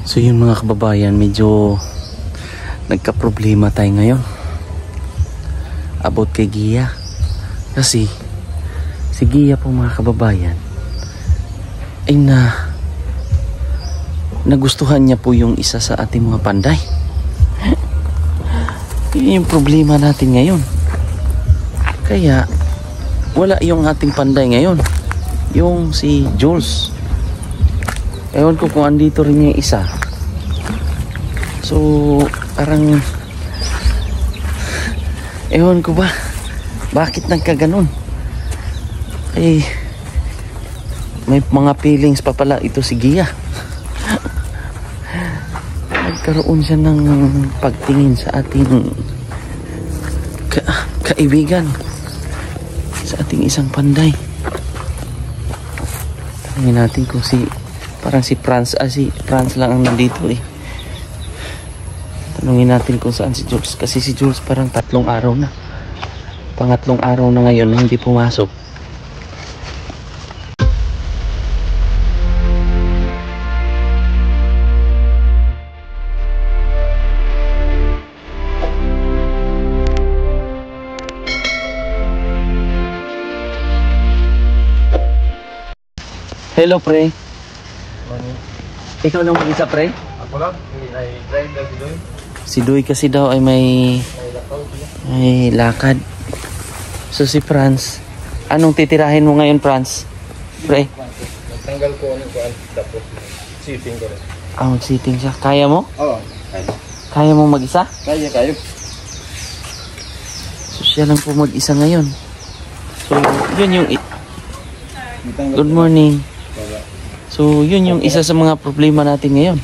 So yun mga kababayan, medyo nagka-problema tayo ngayon about kay Gia. Kasi si Gia po mga kababayan ay nagustuhan niya po yung isa sa ating mga panday. Yun yung problema natin ngayon. Kaya wala yung ating panday ngayon, yung si Jules. Ewan ko kung andito rin yung isa. So parang ewan ko ba bakit nagkaganon. Eh may mga feelings pa pala ito si Gia. Nagkaroon siya ng pagtingin sa ating kaibigan, sa ating isang panday. Tanungin natin kung parang si Franz lang ang nandito eh. Tanungin natin kung saan si Jules, kasi si Jules parang 3 araw na, pangatlong araw na ngayon na hindi pumasok. Hello pre. Morning. Ikaw lang mag-isa pre? Ako lang, ay drive lang si Doy. Si Doy kasi daw ay may lakad. So si Franz, anong titirahin mo ngayon Franz? Pre? Nagtanggal ko ko tapos sitting ko rin. Sitting siya. Kaya mo? Oo, kaya. Kaya mo mag-isa? Kaya. So siya lang po mag-isa ngayon. So yun yung good morning. So yun yung isa sa mga problema natin ngayon.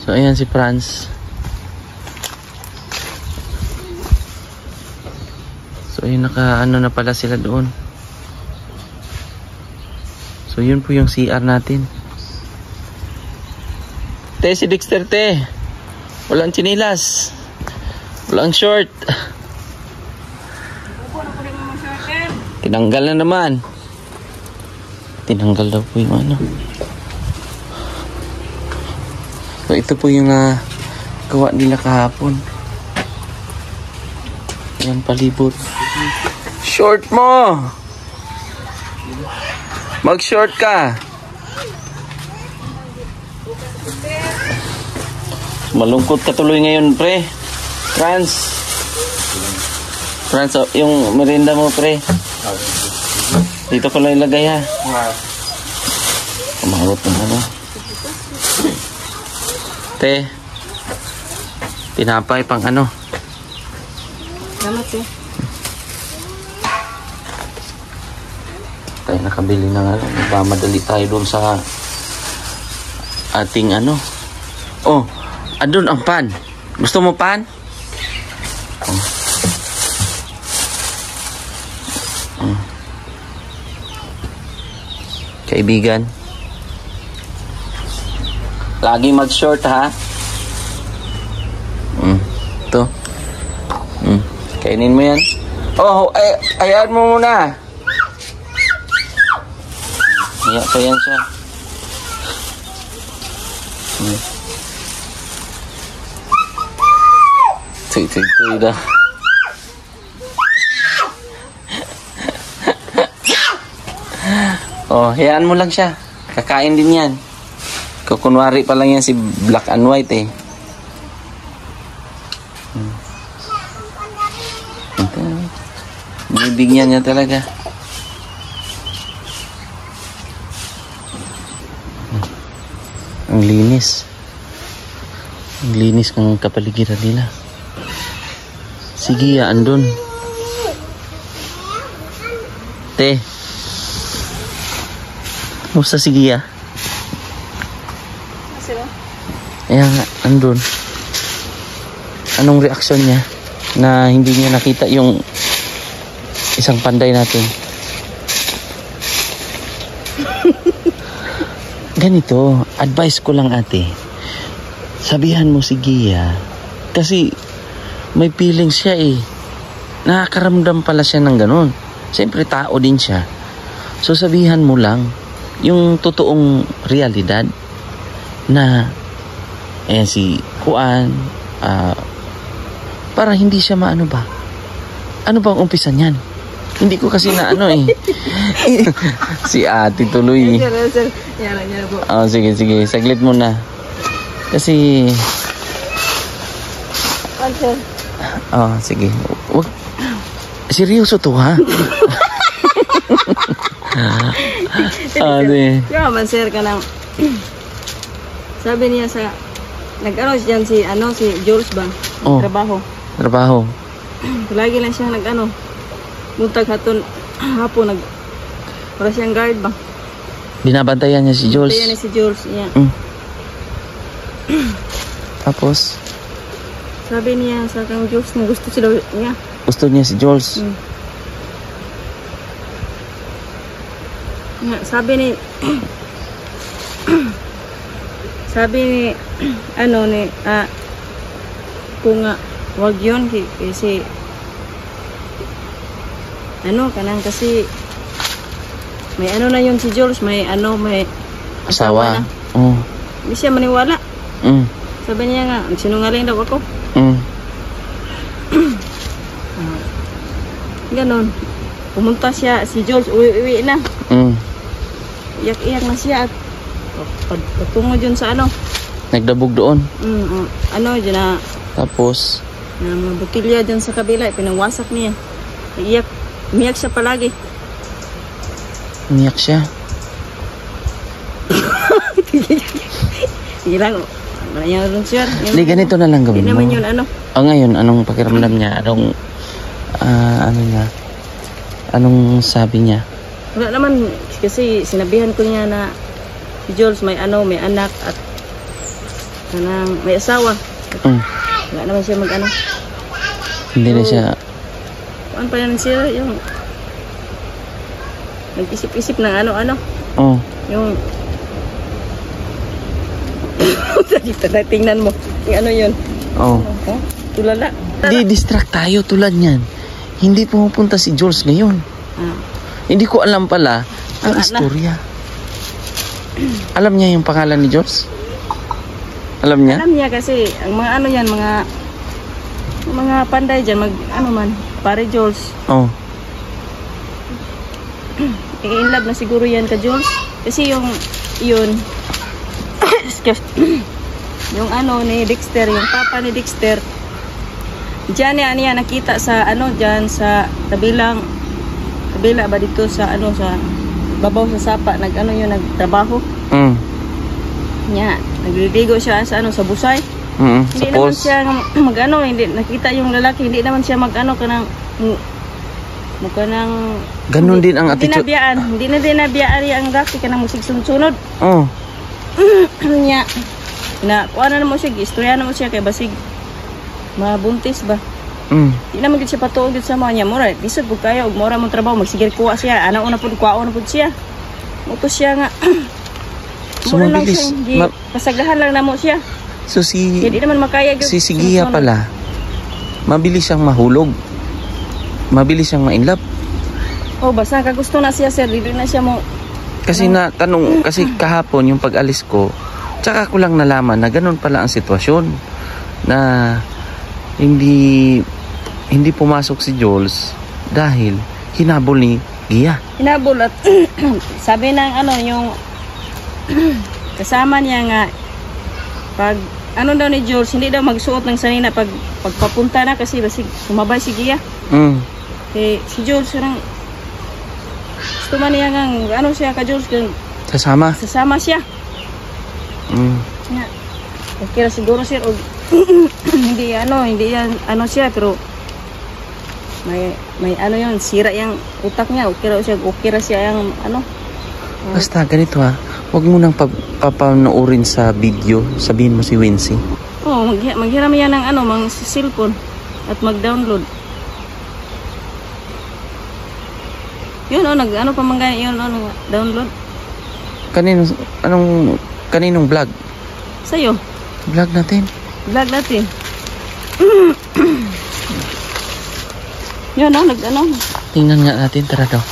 So ayan si Franz. So ayun naka-ano na pala sila doon. So yun po yung CR natin. Te, si Dexter te. Walang chinilas. Walang short. Tinanggal na naman. Tinanggal daw po yung ano. So ito po yung gawa nila kahapon. Yan palibot. Short mo! Mag-short ka! Malungkot ka tuloy ngayon pre. Franz, yung merienda mo pre. Dito ko lang ilagay ha. Kumawat ng ano. Te, tinapay pang ano. Salamat eh. Tayo nakabili ng ano. Nagmamadali tayo doon sa ating ano. Oh, andun ang pan. Gusto mo pan? Oh. Kaibigan, lagi mag-short ha. Ito. Kainin mo yan. Oh, ayaan mo muna. Iya pa yan siya. Tuy dah. Oh, hayaan mo lang siya. Kakain din yan. Kukunwari pa lang yan si Black and White eh. Bibigyan niya talaga. Ang linis. Ang linis ng kapaligiran nila. Sige, andun. Te. Musta si Gia? Sino? Ayan nga, andun. Anong reaksyon niya na hindi niya nakita yung isang panday natin? Ganito, advice ko lang ate. Sabihan mo si Gia. Kasi may feeling siya eh. Nakakaramdam pala siya ng ganun. Siyempre tao din siya. So sabihan mo lang. yung totoong realidad na si Kuan, para hindi siya maano ba? Ano bang umpisa niyan? Hindi ko kasi na ano eh. Si ate tuloy. Sir. Yan po. Sige. Saglit muna. Kasi... Sir. Sige. Wag... Seryoso to, ha? Kaya man, sir, ka lang. Sabi niya sa... Nag-ano dyan si Jules ba? Trabaho. Lagi lang siya buntag hapon para siyang guard ba? Binabantayan niya si Jules. Bantayan niya si Jules, yeah. Tapos? Sabi niya sa kang Jules na gusto sila niya. Gusto niya si Jules? Sabi ni kung wag yun kasi kasi may na yun si Jules, may asawa na. Hindi siya maniwala. Sabi niya nga, sinungaling daw ako. Ganon. Pumunta siya, si Jules, uwi na. Iyak-iyak na siya at patungo dyan sa nagdabog doon. Dyan na. Tapos? Na mga butilya dyan sa kabila, pinangwasak niya. Umiyak siya palagi. Umiyak siya? Hindi lang. Hindi, ganito na lang gawin mo. Hindi naman yun, ngayon, anong pakiramdam niya? Anong sabi niya? Wala naman, kasi sinabihan ko niya na si Jules may anak at may asawa. Wala naman siya Hindi na siya. Ano pa yan siya? Yung nag-isip-isip ng yung dito na tingnan mo. Yung yun. Tulala. Di-distract tayo tulad niyan. Hindi pumupunta si Jules ngayon. Hindi ko alam pala ang istorya. Alam niya yung pangalan ni Jules? Alam niya? Alam niya kasi ang mga mga panday dyan pare Jules. In love na siguro yan ka Jules. Kasi yung yung ni Dexter, yung papa ni Dexter, diyan niya nakita sa diyan sa kabila ba dito sa sa babaw sa sapa nagtrabaho. Nagliligo siya sa busay. Hindi naman siya hindi nakita yung lalaki, hindi naman siya kanang mukha ng ganun din ang attitude. Hindi na dinabiyaan ang lalaki kanang musigsunod. Niya na kuha na mo siya, istorya na mo siya kay basig mabuntis ba. Di naman gid siya patuog sa mga niya mura bisod pud kayo og mura mong trabaho magsigir kuha siya ana una pud kuha na pud siya utos siya nga. So mabilis pasagahan lang namo siya. So hindi naman makaya gyud si Sigia pala mabilis siyang mahulog, mabilis siyang ma-inlove. Basta kagusto na siya sir, dili na siya mo kasi natanong kasi kahapon yung pag-alis ko, tsaka ko lang nalaman na ganun pala ang sitwasyon na hindi pumasok si Jules dahil hinabol ni Gia. Hinabol at sabi ng yung kasama niya nga pag daw ni Jules hindi daw magsuot ng sanina pagpapunta na kasi basig sumabay si Gia. Si Jules gusto man niya nga siya ka Jules sasama siya. Okay na siguro sir hindi yan siya pero may yun sira yung utak niya okay ra siya yung basta ganito huwag mo nang papanoorin sa video, sabihin mo si Wincy. Maghiram yan ng mang cellphone at mag-download yun pa man ganyan yun download kaninong vlog sa'yo vlog natin yun tingnan nga natin, tara daw.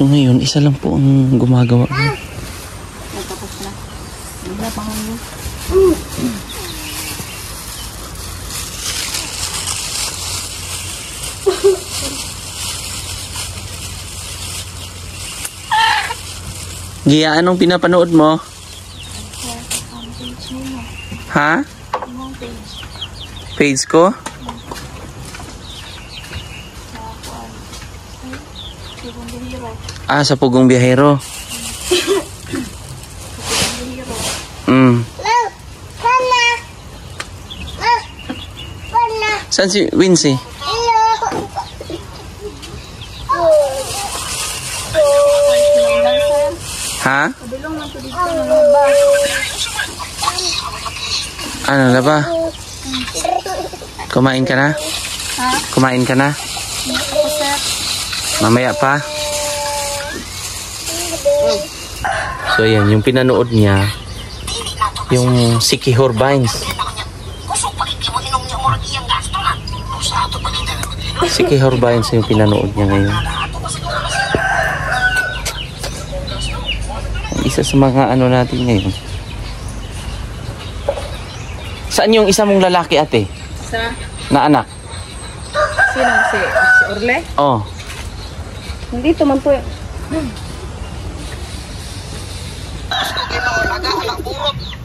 So ngayon, isa lang po ang gumagawa. Tapos na. Wala pa hanggang. Gia, anong pinapanood mo? Ha? Page ko? Ah, sa Pugong Biyahero. Saan si Wincy? Ha? Ano na ba? Kumain ka na? Kumain ka na? Mamaya pa? So yan, yung pinanood niya, yung Sikihor Vines. Sikihor Vines yung pinanood niya ngayon. Isa sa mga ano natin ngayon. Saan yung isa mong lalaki, ate? Sa? Na anak? Sino? Si Orle? Oh. Nandito man po.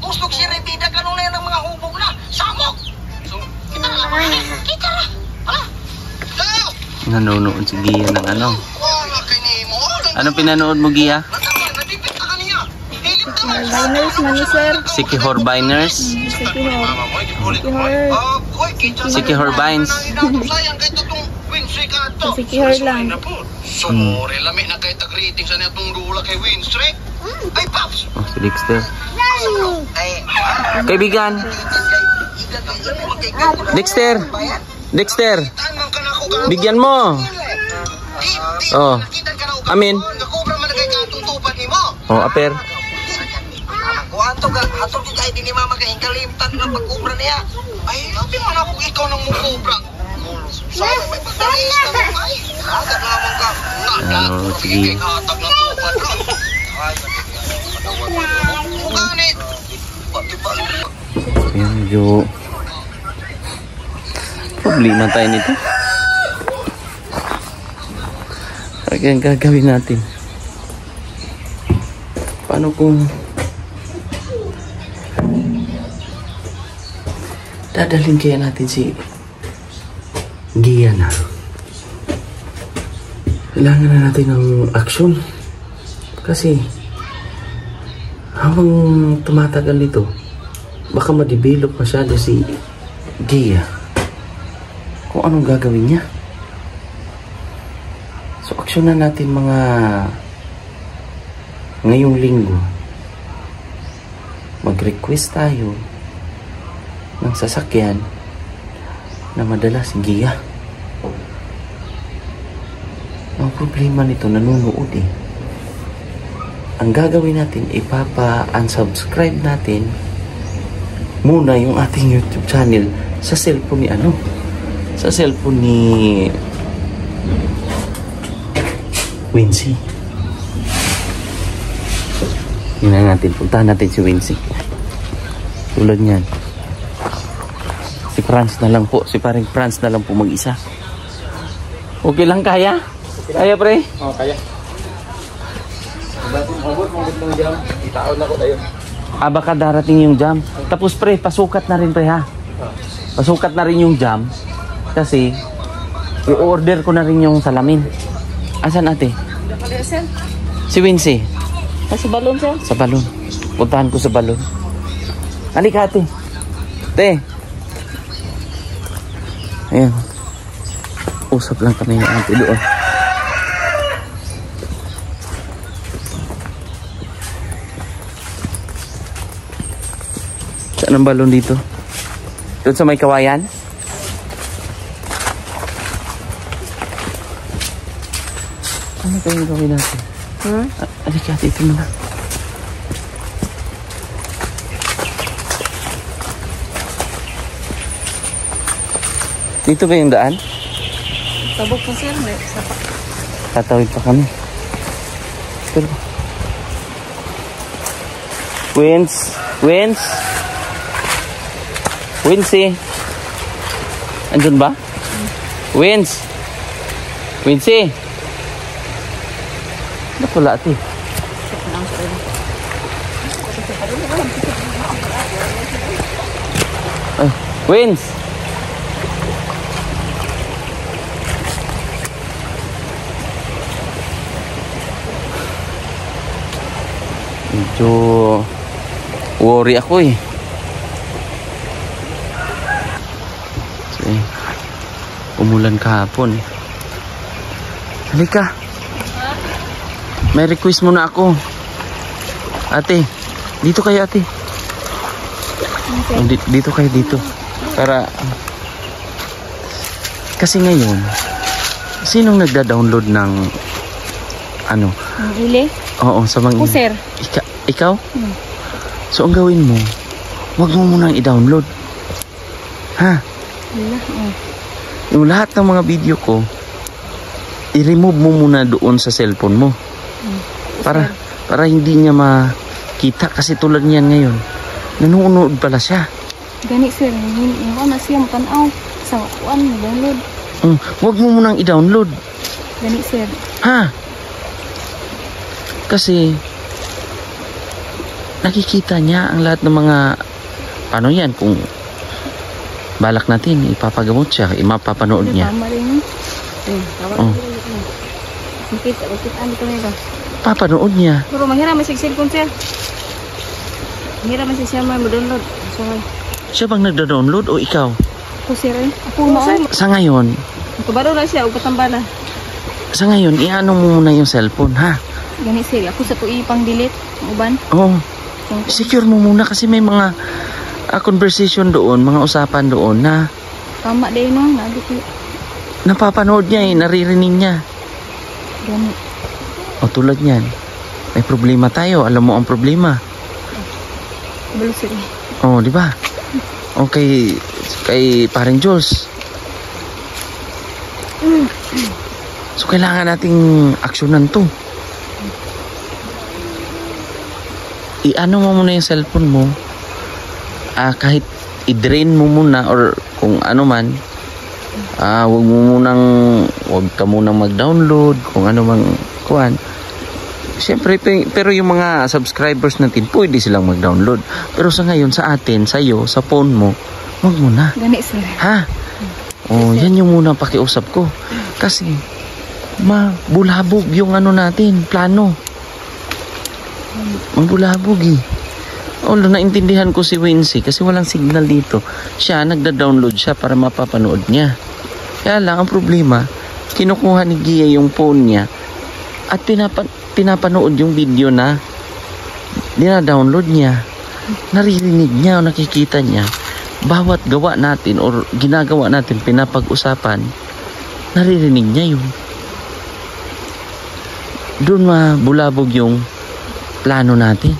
Pusok si Rebida ganun na yan ang mga hubog na. Samok! So, kita na lang. Kita na. Hala? Nanonood si Gia ng ano. Wala kini mo. Anong pinanood mo, Gia? Natipit ka kaniya. Hilip Biners man ni sir. Sikihor Viners? Sikihor Vines. Sayang kahit itong Winstreak ka ito. Sikihor lang. Sorry, lami na kahitag-rating sa itong dula kay Winstreak. Ay, Paps! Oh, si Dexter. Ay, Kaibigan. Dexter. Dexter. Bigyan mo. Oh. Amin. Oh, aper. Kuanto ka, hatol di tayo din ni mama kay kalimtan na pagkubra niya. Ay, hindi man ako ikaw nang mukubra. Sana may pagdalis na mo. Ay, agad lamang ka. Ano, sige. Katag na tuban ka. Ay, ganit. Ayan, medyo problema tayo nito. Kaya ang gagawin natin. Paano kung dadalhin kaya natin si Gia na? Kailangan na natin ng aksyon. Kasi habang tumatagal nito, baka ma-develop masyado si Gia kung anong gagawin niya. So aksyon na natin mga ngayong linggo. Mag-request tayo ng sasakyan na madala si Gia. Ang problema nito, nanunood eh. Ang gagawin natin, ipapa-unsubscribe natin muna yung ating YouTube channel sa cellphone ni ano? Sa cellphone ni Wincy. Tingnan natin, puntahan natin si Wincy. Tulad niyan. Si Franz na lang po, si paring Franz na lang po mag-isa. Okay lang, kaya? Kaya, pre? Oo, kaya. Mabot ng jam. Itaon na ko tayo. Baka darating yung jam. Tapos, pre, pasukat na rin, pre, ha? Pasukat na rin yung jam. Kasi, i-order ko na rin yung salamin. Asan, ate? Si Wincy. Sa balon sir? Sa balon. Puntahan ko sa balon. Halika, ate. Te. Ayan. Usap lang kami ng ate doon. Saan ang balon dito? Doon sa may kawayan? Ano kayong gawin natin? Halika, dito muna. Dito ba yung daan? Tabok po sir. May sapa. Tatawid pa kami. Pero Wincy. Andun ba? Wincy. Nakula ati. Ay, Wins. Medyo worry ako eh. Kasi umulan kahapon eh. Halika. May request muna ako. Ate, dito kayo ate. Dito kayo dito. Para kasi ngayon sinong nagda-download ng ano? Ang ili? Oo, sa mga Sir. Ikaw? So ang gawin mo, wag mo munang i-download. Ha? Yung lahat ng mga video ko, i-remove mo muna doon sa cellphone mo. Para hindi niya makita kasi tulad niyan ngayon. Nanonood pala siya. Gani sir, yung na siya makanaw sa kuan download. Wag mo munang i-download. Gani sir. Ha? Kasi nakikita niya ang lahat ng mga ano yan kung balak natin ipapagamot siya, mapapanood niya. Tama rin. Makita ano to. Papanood niya. Pero mahirap may cellphone sir. Mahirap may siya mo-download. Siya bang nagda-download o ikaw? Ako sir eh. Ako mo. Sa ngayon, kabaro na siya o patambala. sa ngayon, i-ano mo muna yung cellphone, ha? Gani sir, ako sa tuig pang delete ang uban. Oo. Secure mo muna kasi may mga conversation doon, mga usapan doon na Tama din no, nabi ko. napapanood niya naririnig niya. Gani. O tulad niyan, may problema tayo, alam mo ang problema. Kabalo sir. Oh, di ba? Okay, kay Paring Jules. So kailangan nating aksyonan to. I-ano mo muna yung cellphone mo. Kahit i-drain mo muna or kung ano man. Wag ka munang mag-download kung ano mang kuan. Siyempre, pero yung mga subscribers natin, pwede silang mag-download. Pero sa ngayon, sa atin, sa'yo, sa phone mo, wag muna. Gani sir. Ha? Oh, yan yung muna pakiusap ko. Kasi, mabulabog yung ano natin, plano. Mabulabog eh. Although naintindihan ko si Wincy kasi walang signal dito. Siya, nagda-download siya para mapapanood niya. Kaya lang, ang problema, kinukuha ni Gia yung phone niya at pinapanood yung video na dina-download niya. Naririnig niya o nakikita niya. Bawat gawa natin or ginagawa natin, pinapag-usapan, naririnig niya yun. Doon mabulabog yung plano natin.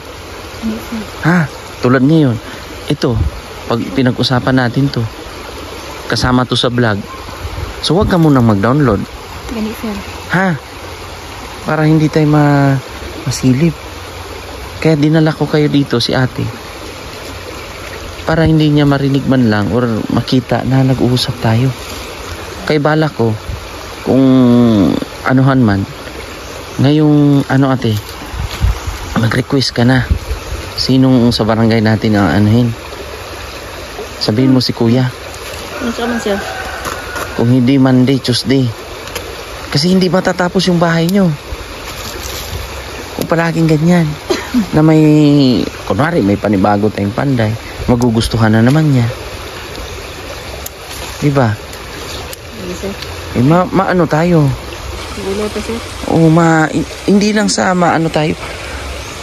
Ha? Tulad ngayon, ito, pag pinag-usapan natin to, kasama to sa vlog, so wag ka munang mag-download. Gani sir. Ha? Para hindi tayo masilip. Kaya dinala ko kayo dito si ate. Para hindi niya marinig man lang or makita na nag-uusap tayo. Kay bala ko, kung anuhan man, ngayong ano ate, mag-request ka na. Sinong sa barangay natin ang anuhin? Sabihin mo si kuya. Ano sa man sir? Kung hindi Monday, Tuesday. Kasi hindi matatapos yung bahay nyo. Kung palaging ganyan. Na may, kunwari may panibago tayong panday, magugustuhan na naman niya. Diba? Sir. Maano tayo? Gulo to sir. O hindi lang sa maano tayo.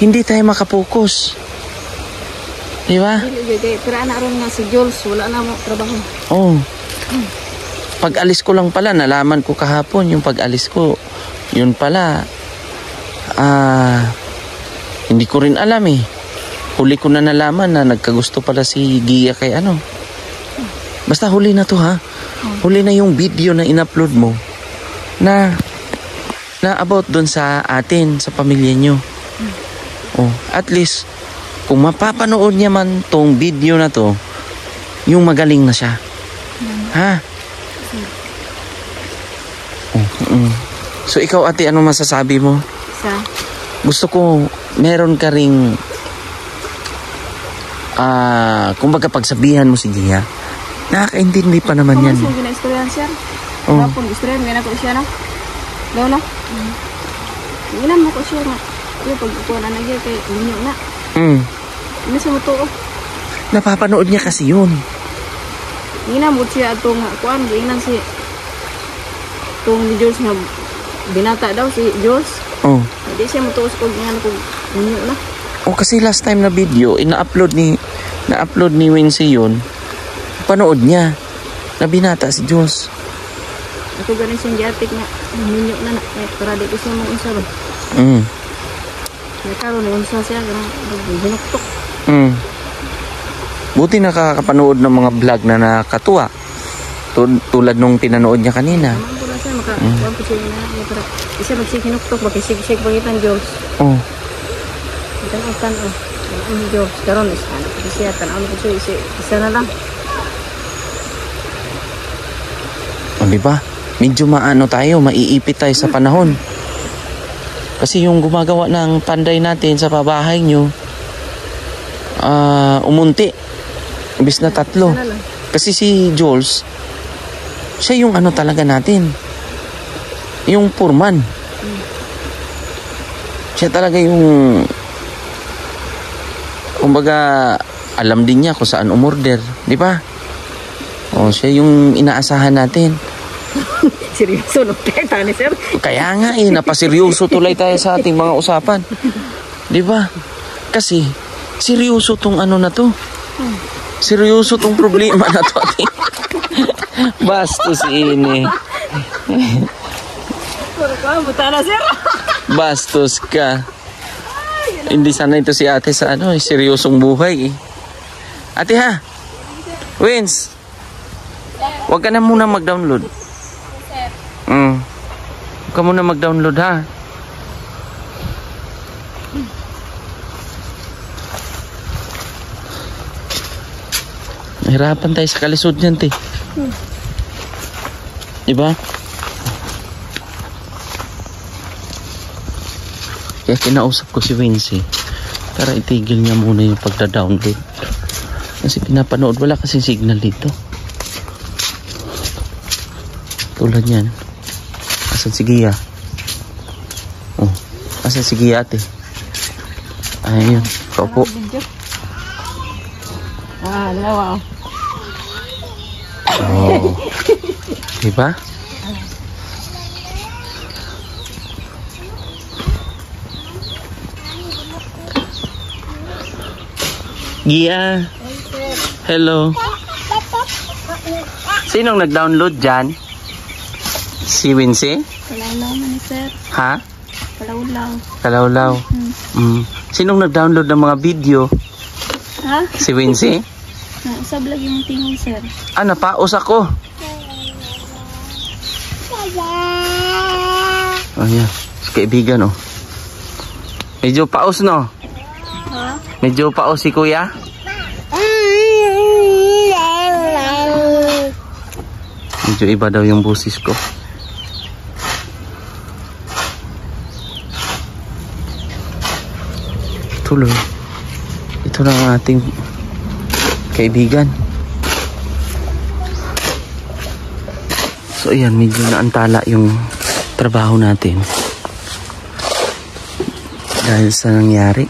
Hindi tayo makapokus. Diba? Pero anak ron nga si Jules, wala na mo trabaho. Oo. Pag-alis ko lang pala, nalaman ko kahapon yung pag-alis ko. Yun pala, hindi ko rin alam eh. Huli ko na nalaman na nagkagusto pala si Gia kay ano. Basta huli na to ha. Huli na yung video na in-upload mo na na about doon sa atin, sa pamilya nyo. Oh, at least, kung mapapanood niya man tong video na to, yung magaling na siya. Ha? So ikaw ate, ano masasabi mo? Gusto ko meron ka ring kumbaga pagsabihan mo si Gia. Nakakaintindi pa naman yan. Kung gina-istoryan siya. Oh. Kapag istoryan, gina ko siya na. Daw na. Gina mo ko siya na. Yung pagkukuha na nagyay kay ninyo na. Ano sa mo to? Napapanood niya kasi yun. Gina mo siya itong kuan. Gina si itong ni Jules na binata daw si Jules. Oh. Hindi siya mo to ko gina ko ninyo na. Oh, kasi last time na video, na-upload ni Wincy yun. Panood niya. Na binata si Jules. Ako ganin siyang giatik nga. Ninyo na na. Para di ko siya mong unsa ba. Nakaroon na unsa siya. Ginuktok. Buti nakakapanood ng mga vlog na nakatuwa. Tulad nung pinanood niya kanina. Naman ko na siya. Makakuha ko siya na. Para isa magsikinuktok. Bakisig-sig pangitan Jules. Oh. Itan oh. Ang Jules. Karoon is anak ko siya. Tanaan ko siya. Isa na lang. O, diba? Medyo maano tayo, maiipit tayo sa panahon. Kasi yung gumagawa ng panday natin sa pabahay nyo, umunti. Imbis na 3. Kasi si Jules, siya yung ano talaga natin. Yung foreman. Siya talaga yung, kumbaga, alam din niya kung saan umorder. Di ba? O, siya yung inaasahan natin. Seryoso, no? Kaya ni sir. Kaya nga napaseryoso tuloy tayo sa ating mga usapan. Di ba? Kasi, seryoso tong ano na to. Seryoso tong problema na to, ate. Bastos ini. Buta na sir. Bastos ka. Hindi sana ito si ate sa ano, seryosong buhay eh. Ate ha? Wins, huwag ka na muna mag-download. Huwag ka muna mag-download ha. Nahirapan tayo sa kalisod niyan, te. Diba? Kaya kinausap ko si Wincy para itigil niya muna yung pagda-download. Kasi pinapanood, wala kasi signal dito. Tulad yan. Asan si Gia? Oh, asan si Gia ate? Ayun, kaupo. Dalawa. Oh. Diba? Gia. Hello. Sinong nag-download dyan? Si Wincy? Kalawlaw man sir. Ha? Kalawlaw. Kalawlaw. Sinong nag-download ng mga video? Ha? Si Wincy? Nausab lagi yung tingin sir. Napaus ako. Ayan. Kaibigan oh. Medyo paus no? Ha? Medyo paus si kuya? Medyo iba daw yung busis ko. Tuloy. Ito lang ang ating kaibigan. So ayan, medyo naantala yung trabaho natin dahil sa nangyari.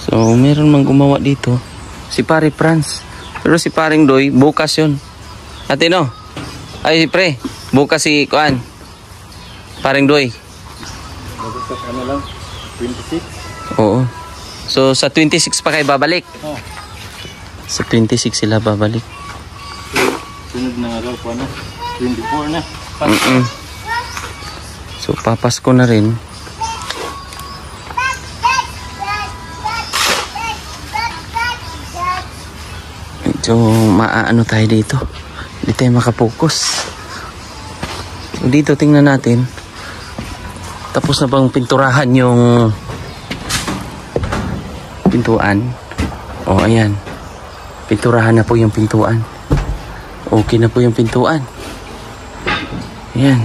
So meron mang gumawa dito si Pare Franz, pero si Paring Doy bukas yun. Ate no? Ay pre, bukas si Kuan Paring Doy. Bukas ano lang, 26. Oo. So sa 26 pa kayo babalik? Oh. Sa 26 sila babalik. Sunod na araw po na, 24 na. So papasko na rin. Medyo maaano tayo dito. Hindi tayo makapokus. So, dito tingnan natin. Tapos na bang pinturahan yung pintuan? O, ayan. Pinturahan na po yung pintuan. Okay na po yung pintuan. Ayan.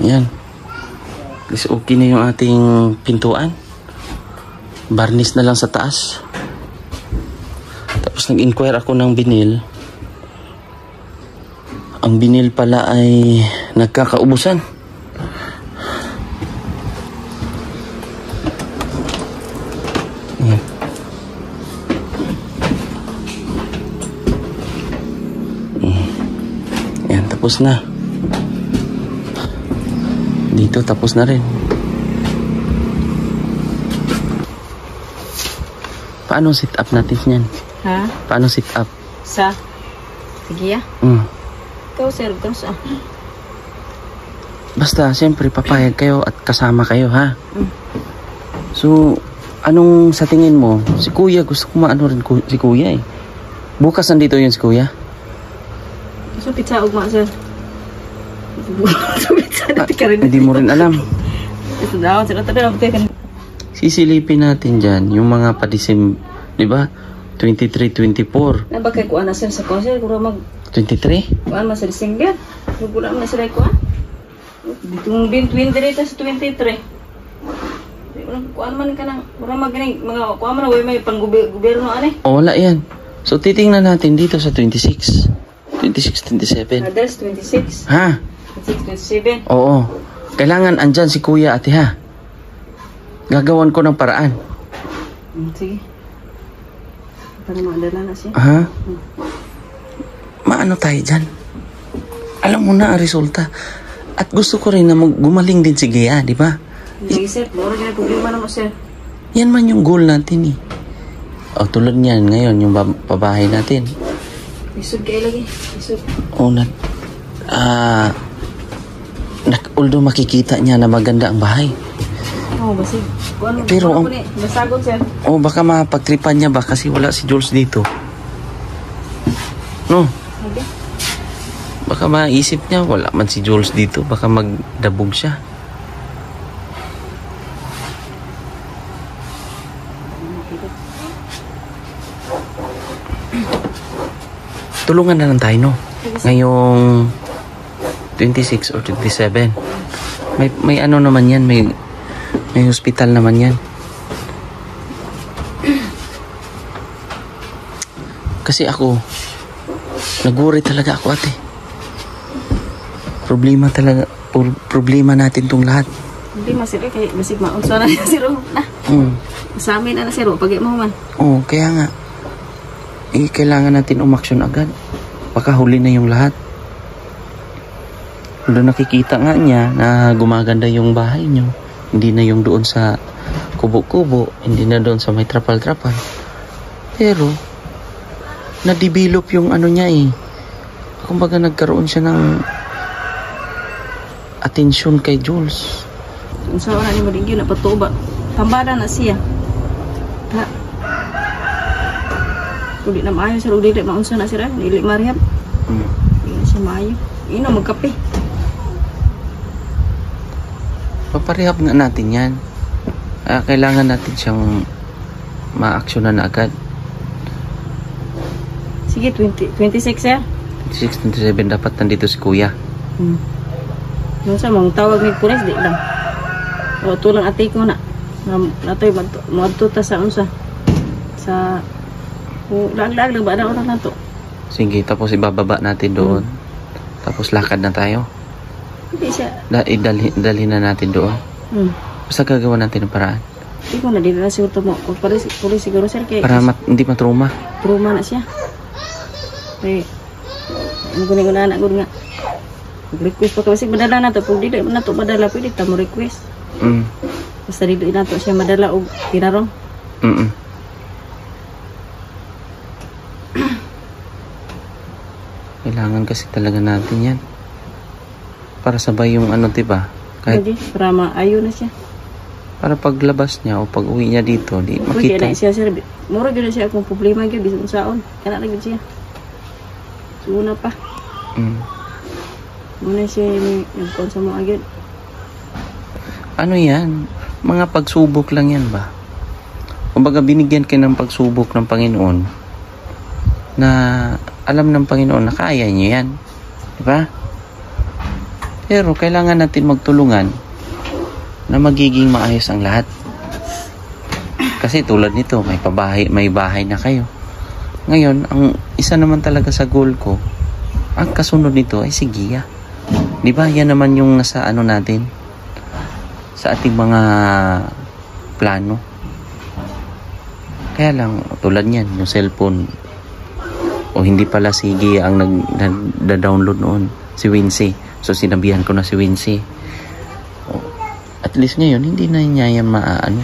Ayan. Guys, okay na yung ating pintuan. Barnis na lang sa taas. Tapos nag-inquire ako ng binil. Ang binil pala ay nagkakaubusan. Ayan. Ayan, tapos na. Dito, tapos na rin. Paano sit up natin yan? Ha? Paano sit up? Sa? Sige ya. Ikaw sir, terus Basta, siyempre, papayag kayo at kasama kayo, ha? So, anong sa tingin mo? Si Kuya, gusto ko maano rin si Kuya eh. Bukas nandito yun si Kuya? So, pizza ugma sir. So, pizza na ka rin. Hindi mo rin alam. Ito daw, sir. Ito daw, Sisilipin natin dyan, yung mga padisim, di ba? 23, 24. Nabakay ko na sir sa ko sir. Kung mag... 23? Kuan man sa December. Nagbulan man sila ko. Ditong 20 dito sa 23. Kuan man ka nang mura maganing mga kuan man may pang gobyerno ani. O, wala yan. So, titingnan natin dito sa 26. 26, 27. Address 26. Ha? 26, 27. Oo. Kailangan andyan si Kuya, ate, ha? Gagawan ko ng paraan. Sige. Para maadala na siya. Ha? Maano tayo dyan? Alam mo na ang resulta. At gusto ko rin na gumaling din si Gea, di ba? Sige sir, mura na problema na mo sir. Yan man yung goal natin eh. O, tulad niyan ngayon, yung pabahay natin. Isod kayo lagi. Isod. O, although makikita niya na maganda ang bahay. Oo, basig. Pero, basagot sir. O, baka mapagtripan niya ba kasi wala si Jules dito. No? Okay. Baka maisip niya, wala man si Jules dito. Baka magdabog siya. Tulungan na lang tayo, no? Ngayong 26 or 27. May ano naman yan, may hospital naman yan. Kasi ako, nag-worry talaga ako, ate. Problema natin tong lahat. Hindi masira kay basig maunsa na sir na. Sa amin na sir, pag mo man. Oo, kaya nga. Kailangan natin umaksyon agad. Baka huli na yung lahat. Doon nakikita nga niya na gumaganda yung bahay nyo. Hindi na yung doon sa kubo-kubo. Hindi na doon sa may trapal-trapal. Pero, na-develop yung ano niya eh. Kumbaga nagkaroon siya ng atensyon kay Jules. Kung sa oras ni mo din na patuba. Tambada na siya. Ha? Uli na maayo sir, uli na maunsa na sir. Uli marihap. Hindi na siya maayo. Ino, magkape. Paparehab nga natin yan. Kailangan natin siyang ma-actionan na agad. Sige, 26 sir. 26, 27 dapat nandito si Kuya. Yung sa mong tawag ni pulis, di lang. O, tulang ate ko na. Natoy, magtuta sa unsa. Sa... Lag-lag lang ba na oras na to? Sige, tapos ibababa natin doon. Tapos lakad na tayo. Hindi siya. Dalhin na natin doon. Basta gagawa natin ng paraan. Hindi ko na dito na siguro mo. Pulis siguro sir. Kaya para hindi matruma. Truma na siya. Kaya, ano ko na anak ko nga. Mag-request pa kasi madala na to. Kung dito na to madala, pwede ta mo request. Basta dito na to siya madala o tinarong. Kailangan kasi talaga natin yan. Para sabay yung ano, diba? Kahit... Para maayo na siya. Para paglabas niya o pag uwi niya dito, di Pwede makita. na siya, sir. Mura yun siya akong problema yun. Bisang saon. Kana lang yun siya. Una pa. Muna siya nagkaon sa mga agad. Ano yan? Mga pagsubok lang yan ba? Kumbaga binigyan kayo ng pagsubok ng Panginoon na alam ng Panginoon na kaya niyo yan. Diba? Pero kailangan natin magtulungan na magiging maayos ang lahat. Kasi tulad nito, may bahay na kayo. Ngayon, ang isa naman talaga sa goal ko, ang kasunod nito ay si Gia. Diba? Yan naman yung nasa ano natin, sa ating mga plano. Kaya lang, tulad niyan, yung cellphone, o hindi pala si Gia ang nag-download noon, si Wincy. So sinabihan ko na si Wincy. At least ngayon, hindi na niya yan maaano.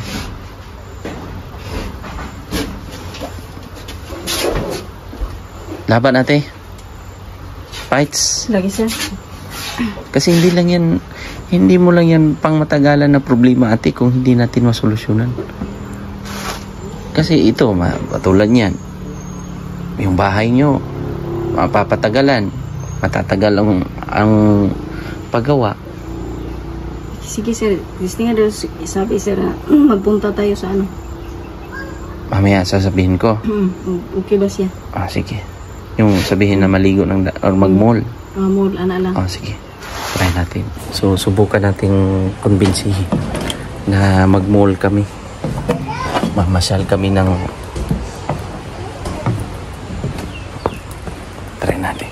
Laban ate. Fights. Lagi sir. Kasi hindi mo lang yan pang matagalan na problema ate kung hindi natin masolusyonan. Kasi ito, patulad niyan. Yung bahay nyo, mapapatagalan. Matatagal ang paggawa. Sige sir, gusto nga daw sabi sir na magpunta tayo sa ano. Mamaya sasabihin ko. Okay ba siya? Sige. Yung sabihin na maligo or mag-mall. Mall, ana lang. Sige. Try natin. So, subukan nating kumbinsihin na mag-mall kami. Mamasyal kami ng... Try natin.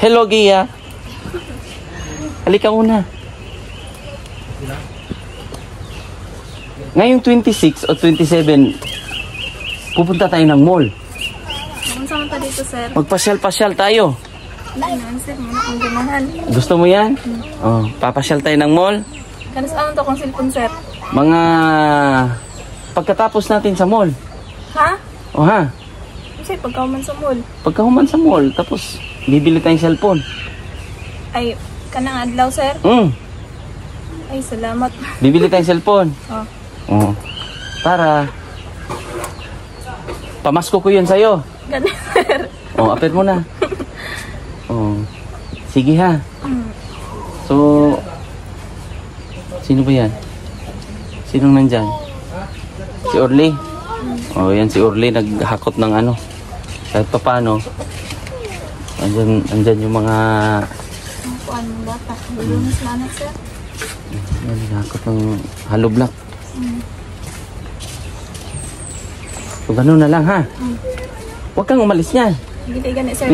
Hello, Gia. Halika muna. Ngayong 26 o 27, pupunta tayo ng mall. Saan ka dito, sir? Magpasyal-pasyal tayo. Ayun, sir. Ang ganahan. Gusto mo yan? Papasyal tayo ng mall. Kanas ano to kung cellphone, sir? Mga pagkatapos natin sa mall. Ha? Ha? Kasi pagkauman sa mall. Pagkahuman sa mall, tapos bibili tayong cellphone. Ay, kanang adlaw, sir? Ay, salamat. Bibili tayong cellphone. Para pamasko ko yun sa'yo. Ganun, sir. Apit mo na. Sige ha. So, sino ba yan? Sinong nandyan? Si Orly? Yan si Orly naghakot ng ano. Kahit pa paano. Andyan yung mga... Ang kuhan mong bata. Lulunis na anak, sir. Naghakot ng hollow block. So, ganun na lang ha. Huwag kang umalis niyan. Hindi tayo ganit, sir.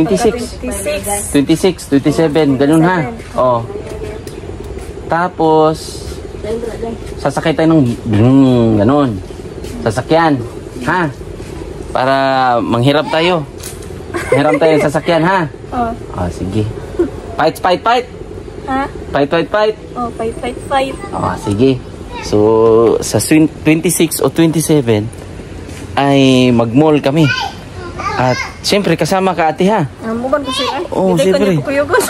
26, 27, ganun ha. Tapos, sasakay tayo ng ganun. Sasakyan. Ha? Para manghirap tayo. Hiram tayo ng sasakyan ha. Sige. Fight. Ha? Fight. Fight. Sige. So, sa 26 o 27, ay mag-mall kami. At siyempre kasama ka ate ha. Muban ko siya. Siyempre. Kuyugos.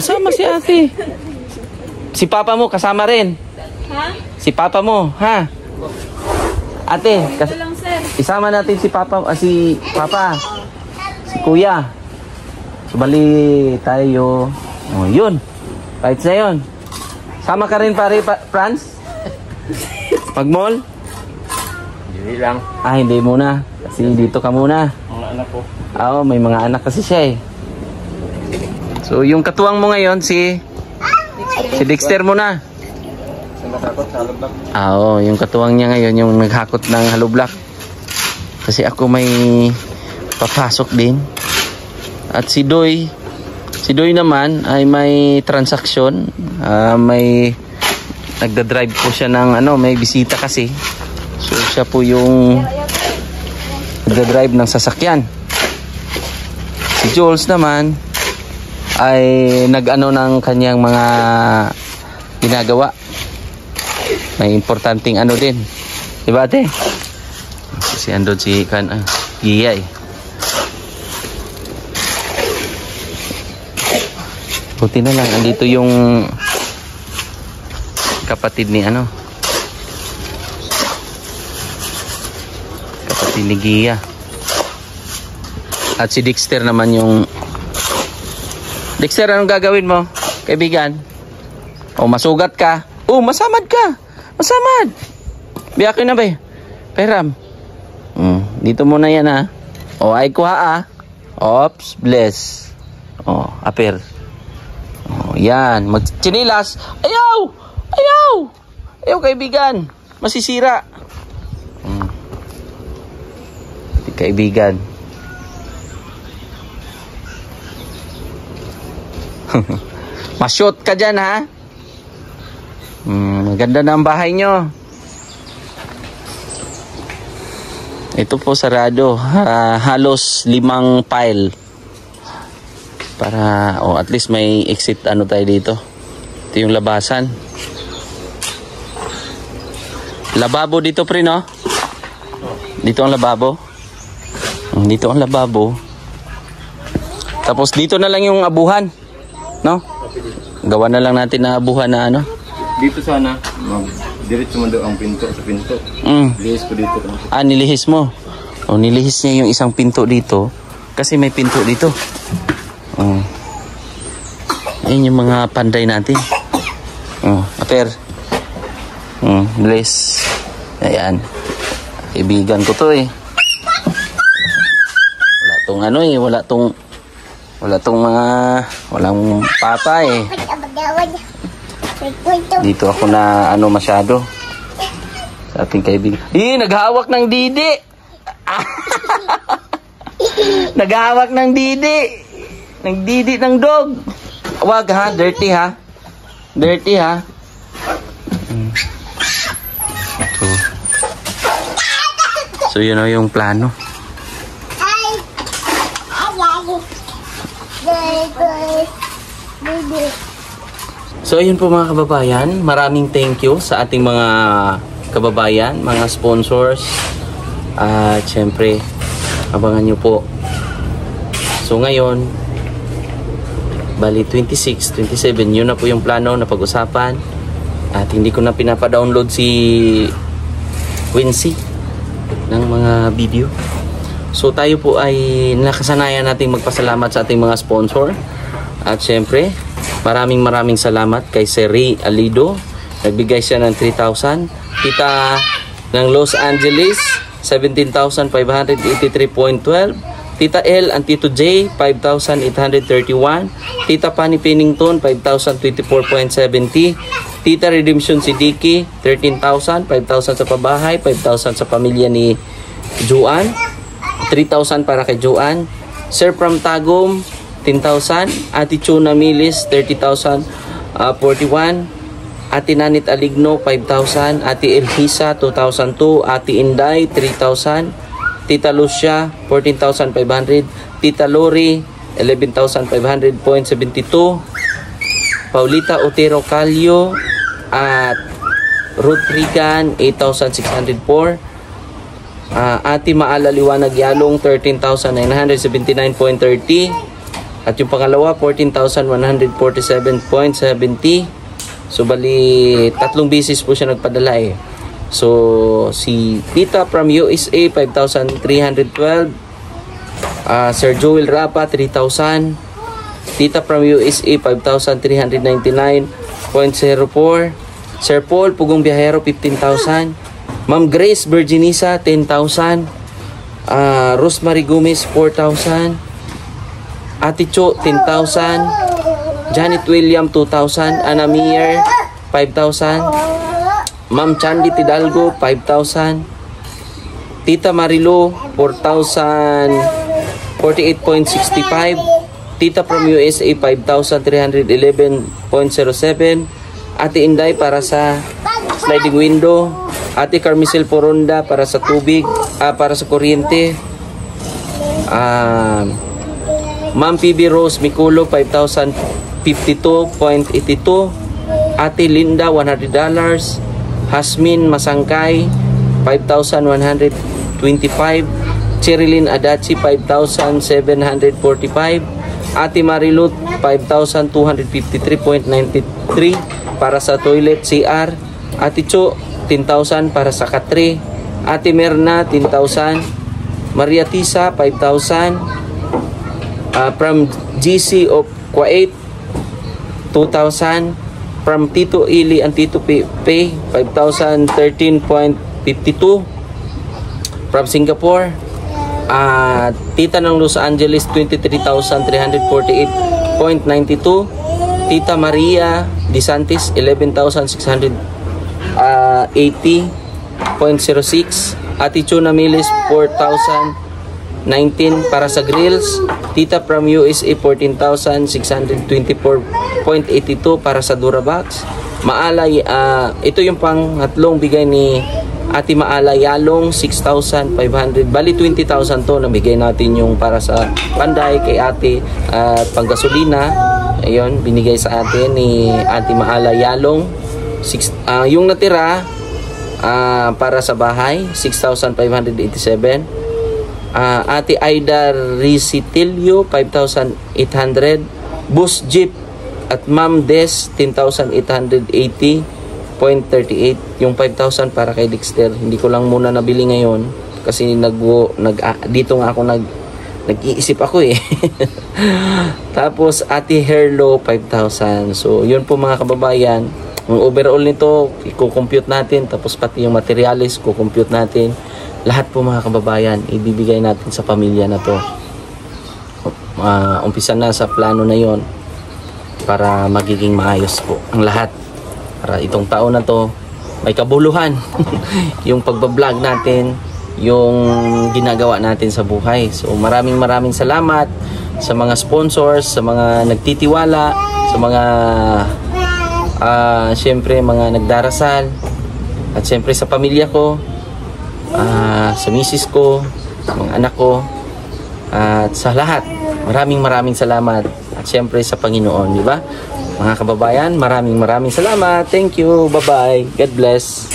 Sama si ate. Si papa mo kasama rin. Ha? Si papa mo ha. Ate, Ito lang, sir. isama natin si papa, si kuya. So, bali tayo. Yun. Fights na yun. Sama ka rin pare, Franz? Mag-mall? Hindi lang. Hindi muna. Kasi dito ka muna. Mga anak ko. May mga anak kasi siya eh. So, yung katuwang mo ngayon, si Dexter muna. Nakakot sa alabak. Yung katuwang niya ngayon, yung naghakot ng hollow block. Kasi ako may papasok din. At si Doy naman ay may transaction. May nagda-drive po siya ng may bisita kasi. So siya po yung nagda-drive ng sasakyan. Si Jules naman ay nag-ano ng kanyang mga ginagawa. May importanteng din. Diba ate? Si andon si Gia eh. Buti na lang, andito yung kapatid ni ano. Kapatid ni Gia. At si Dexter naman yung... Dexter, anong gagawin mo, kaibigan? O, masugat ka. O, masamad ka. Masamad. Biyakin na ba? Peram. Dito muna yan ha. O, ay kuha ah. Ops, bless. O, aper. O, yan. Magchinilas. Ayaw! Ayaw! Ayaw, kaibigan. Masisira. Kaibigan. Masyot ka dyan ha. Maganda na ang bahay nyo. Ito po sarado. Halos 5 pile. Para at least may exit ano tayo dito. Ito yung labasan. Lababo dito pre no? Dito ang lababo. Dito ang lababo. Tapos dito na lang yung abuhan. No? Gawa na lang natin na abuhan na ano. Dito sana, diretso man daw ang pinto sa pinto. Lihis ko dito. Nilihis mo. O, nilihis niya yung isang pinto dito. Kasi may pinto dito. Ayan yung mga panday natin. Aper. Bless. Ayan. Kaibigan ko to eh. Wala tong ano eh. Wala tong mga... Walang papa eh. Dito ako na ano masyado. Sa ating kaibigan. Naghawak ng didi. Naghawak ng didi. Nagdidi ng dog. Wag ha. Dirty ha. Dirty ha. So yun o yung plano. So ayun po mga kababayan, maraming thank you sa ating mga kababayan, mga sponsors. At syempre, abangan nyo po. So ngayon, bali 26, 27, yun na po yung plano na pag-usapan. At hindi ko na pinapa-download si Quincy ng mga video. So tayo po ay nakasanayan nating magpasalamat sa ating mga sponsor. At syempre, maraming salamat kay Sir Ray Alido. Nagbigay siya ng 3,000. Tita ng Los Angeles, 17,583.12. Tita L and Tito J, 5,831. Tita Pani Pennington, 5,024.70. Tita Redemption Sidiki, 13,000. 5,000 sa pabahay, 5,000 sa pamilya ni Juan. 3,000 para kay Juan. Sir From Tagum, 10,000. Ate Chuna Milis, 30,041. Ate Nanit Aligno, 5,000. Ate Elhisa, 2,002. Ate Inday, 3,000. Tita Lucia, 14,500. Tita Lori, 11,500.72. Paulita Otero Calio at Ruth Regan, 8,604. Ate Maala Liwanag Yalong, 13,979.30. At yung pangalawa, 14,147.70. So bali 3 beses po siya nagpadala eh. So si Tita from USA, 5,312. Sir Joel Rapa, 3,000. Tita from USA, 5,399.04. Sir Paul Pugong Biyahero, 15,000. Ma'am Grace Virginisa, 10,000. Rosemary Gomez, 4,000. Ate Cho, 10,000. Janet William, 2,000. Ana Mier, 5,000. Ma'am Chandy Tidalgo, 5,000. Tita Marilo, 4,048.65. Tita from USA, 5,311.07. Ate Inday para sa sliding window. Ate Carmicel Poronda para sa tubig, para sa kuryente. Ma'am PB Rose Miculo, 5,052.82. Ate Linda, $100. Hasmin Masangkay, 5,125. Cherilyn Adachi, 5,745. Ate Marilut 5,253.93 para sa toilet CR. Ate Cho 10,000 para sa katre. Ate Merna 10,000. Maria Tisa 5,000. From GC of Kuwait 2,000. From Tito Ili and Tito Pay 5,013.52. From Singapore, Tita ng Los Angeles 23,348.92. Tita Maria DeSantis 11,680.06. Ate Chuna Milis 4,019 para sa grills. Tita from USA 14,624.82 para sa Durabox. Maalay, ito yung pang-hatlong bigay ni Ate Maala Yalong 6,500. Bali 20,000 to na bigay natin yung para sa panday kay ate at panggasolina. Ayun, binigay sa atin ni Ate Maala Yalong. Yung natira para sa bahay 6,587. Ate Aida Ricitilio 5,800. Bus Jeep at Ma'am Des 10,880.38. Yung 5,000 para kay Dexter. Hindi ko lang muna nabili ngayon kasi dito nga ako nag-iisip ako eh. Tapos Ate Herlo 5,000. So yun po mga kababayan. Yung overall nito i-compute natin, tapos pati yung materialis i-compute natin. Lahat po mga kababayan ibibigay natin sa pamilya na to. Umpisa na sa plano na yon para magiging maayos po ang lahat. Para itong taon na to may kabuluhan. Yung pagbablog natin, yung ginagawa natin sa buhay. So maraming salamat sa mga sponsors, sa mga nagtitiwala, sa mga syempre mga nagdarasal, at syempre sa pamilya ko, sa misis ko, sa mga anak ko, at sa lahat. Maraming salamat. At syempre sa Panginoon, di ba? Mga kababayan, maraming salamat. Thank you. Bye-bye. God bless.